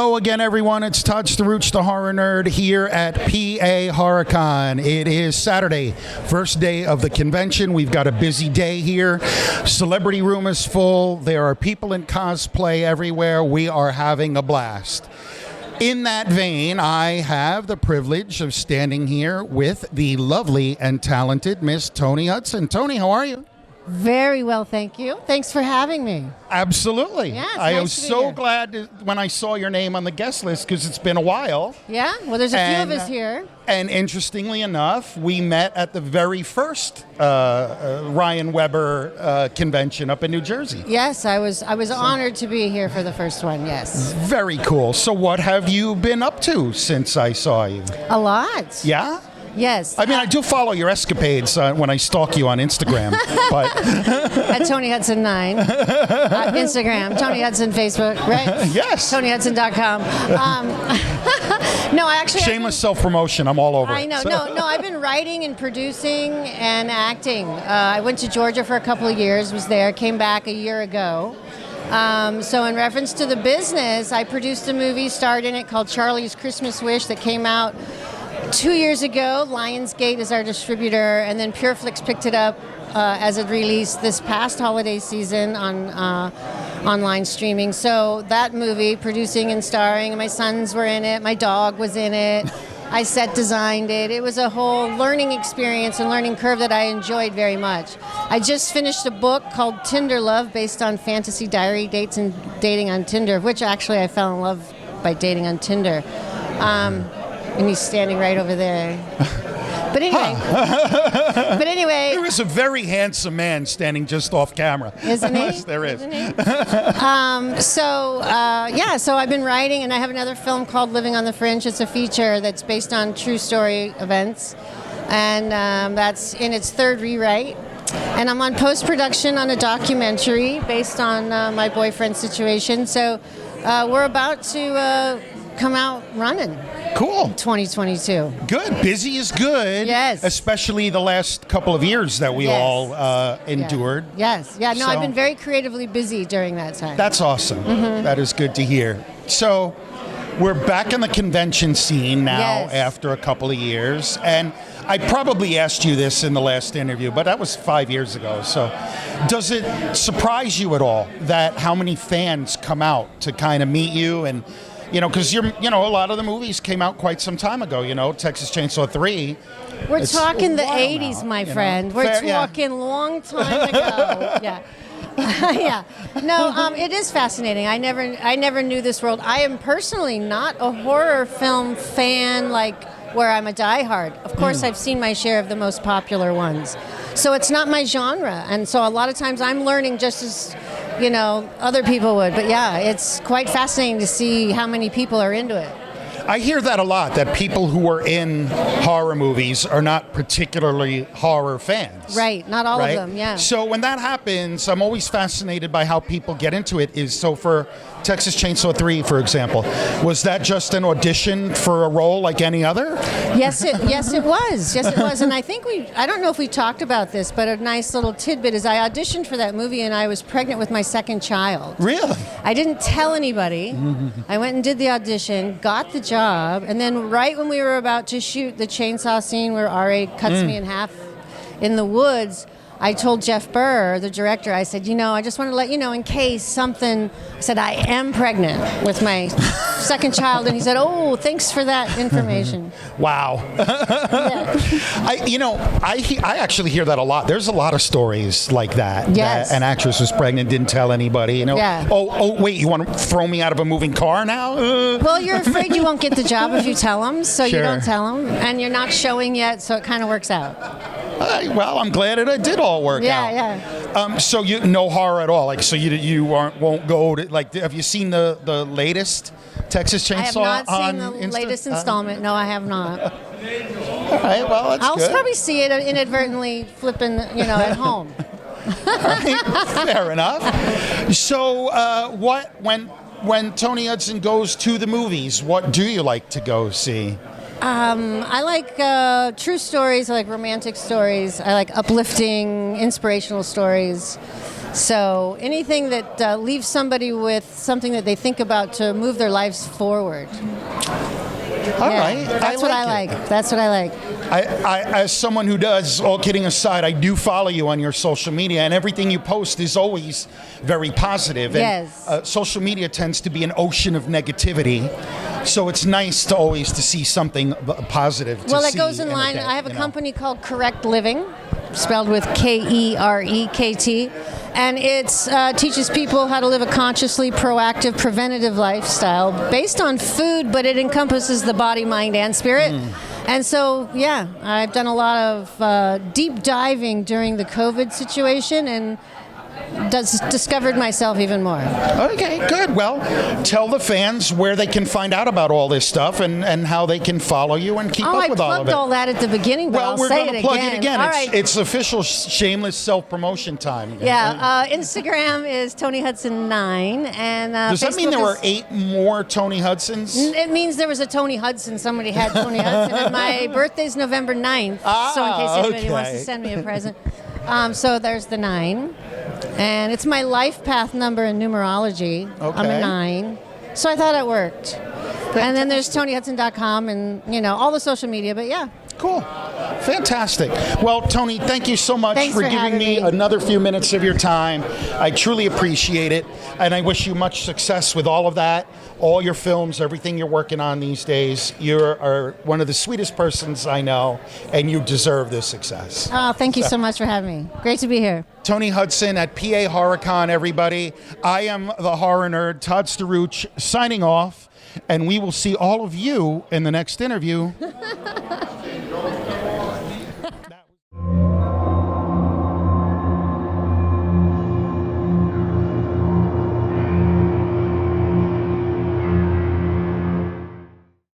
Hello again, everyone. It's Touch the Rooch, the Horror Nerd, here at PA HorrorCon. It is Saturday, first day of the convention. We've got a busy day here. Celebrity room is full. There are people in cosplay everywhere. We are having a blast. In that vein, I have the privilege of standing here with the lovely and talented Miss Toni Hudson. Toni, how are you? Very well, thank you. Thanks for having me. Absolutely. Yes, I nice was to be so here. glad when I saw your name on the guest list because it's been a while. Yeah, well, there's a few of us here. And interestingly enough, we met at the very first Ryan Weber convention up in New Jersey. Yes, I was honored to be here for the first one, yes. Very cool. So what have you been up to since I saw you? A lot. Yeah? Yes. I mean, I do follow your escapades when I stalk you on Instagram, but At Toni Hudson 9. Instagram, Toni Hudson Facebook, right? yes. ToniHudson.com. No, I actually... Shameless self-promotion. I'm all over I it. know. So- No, I've been writing and producing and acting. I went to Georgia for a couple of years, was there, came back a year ago. So in reference to the business, I produced a movie, starred in it, called Charlie's Christmas Wish that came out 2 years ago. Lionsgate is our distributor, and then PureFlix picked it up as a release this past holiday season on online streaming. So that movie, producing and starring, my sons were in it, my dog was in it. I set designed it. It was a whole learning experience and learning curve that I enjoyed very much. I just finished a book called Tinder Love, based on fantasy diary dates and dating on Tinder, which actually I fell in love by dating on Tinder. And he's standing right over there. But anyway, There is a very handsome man standing just off camera. Isn't he? Yes, there is. Isn't he? So I've been writing, and I have another film called Living on the Fringe. It's a feature that's based on true story events, and that's in its third rewrite. And I'm on post-production on a documentary based on my boyfriend's situation. So we're about to come out running. Cool. 2022. Good. Busy is good. Yes. Especially the last couple of years that we Yes. all endured. Yes. Yeah. No, So- I've been very creatively busy during that time. That's awesome. Mm-hmm. That is good to hear. So we're back in the convention scene now Yes. after a couple of years. And I probably asked you this in the last interview, but that was 5 years ago. So does it surprise you at all that how many fans come out to kind of meet you? And, because a lot of the movies came out quite some time ago, Texas Chainsaw 3. We're It's talking a the while 80s, now, my you know. friend. We're Fair, yeah. talking long time ago. Yeah. Yeah. No, it is fascinating. I never knew this world. I am personally not a horror film fan like where I'm a diehard. Of course, I've seen my share of the most popular ones. So it's not my genre. And so a lot of times I'm learning just as, other people would. But yeah, it's quite fascinating to see how many people are into it. I hear that a lot, that people who are in horror movies are not particularly horror fans. Right, not all right? of them, yeah. So when that happens, I'm always fascinated by how people get into it. So for Texas Chainsaw 3, for example, was that just an audition for a role like any other? Yes, it was. Yes, it was. And I think I don't know if we talked about this, but a nice little tidbit is I auditioned for that movie and I was pregnant with my second child. Really? I didn't tell anybody. I went and did the audition, got the job, and then right when we were about to shoot the chainsaw scene where Ari cuts me in half in the woods, I told Jeff Burr, the director, I said, I just want to let you know in case something, I said, I am pregnant with my second child. And he said, oh, thanks for that information. Wow. Yeah. I actually hear that a lot. There's a lot of stories like that. Yes. That an actress was pregnant, didn't tell anybody. Yeah. Oh, wait, you want to throw me out of a moving car now? Well, you're afraid you won't get the job if you tell them, so Sure. you don't tell them. And you're not showing yet, so it kind of works out. Well, I'm glad it did all work out. Yeah. So you no horror at all, so you won't go to have you seen the latest Texas Chainsaw? I have not seen on the latest installment. No, I have not. All right, well, that's I'll good. probably see it inadvertently flipping, at home. All right, fair enough. So, when Toni Hudson goes to the movies, what do you like to go see? I like true stories. I like romantic stories. I like uplifting, inspirational stories. So anything that leaves somebody with something that they think about to move their lives forward. All right. That's what I like. That's what I like. I, as someone who does, all kidding aside, I do follow you on your social media, and everything you post is always very positive. Yes. And, social media tends to be an ocean of negativity, so it's nice to always to see something positive. Well, it goes in line. I have a company called Correct Living, spelled with Kerekt, and it teaches people how to live a consciously proactive, preventative lifestyle based on food, but it encompasses the body, mind, and spirit. And so, yeah, I've done a lot of deep diving during the COVID situation and discovered myself even more. Okay, good. Well, tell the fans where they can find out about all this stuff and how they can follow you and keep up with all of it. I plugged all that at the beginning, but well, I'll we're say going it to plug again. it again. All right. It's official shameless self-promotion time. Yeah, Instagram is Toni Hudson 9, and does that Facebook mean there were 8 more Toni Hudsons? It means there was a Toni Hudson. Somebody had Toni Hudson, and my birthday's November 9th, so in case anybody wants to send me a present. So there's the 9. And it's my life path number in numerology. Okay. I'm a 9. So I thought it worked. And then there's ToniHudson.com and, all the social media, but yeah. Cool. Fantastic. Well, Toni, thank you so much Thanks for for giving having me me. another few minutes of your time. I truly appreciate it, and I wish you much success with all of that, all your films, everything you're working on these days. You are one of the sweetest persons I know, and you deserve this success. Oh, thank you so much for having me. Great to be here. Toni Hudson at PA HorrorCon, everybody. I am the horror nerd, Todd Starouch, signing off, and we will see all of you in the next interview.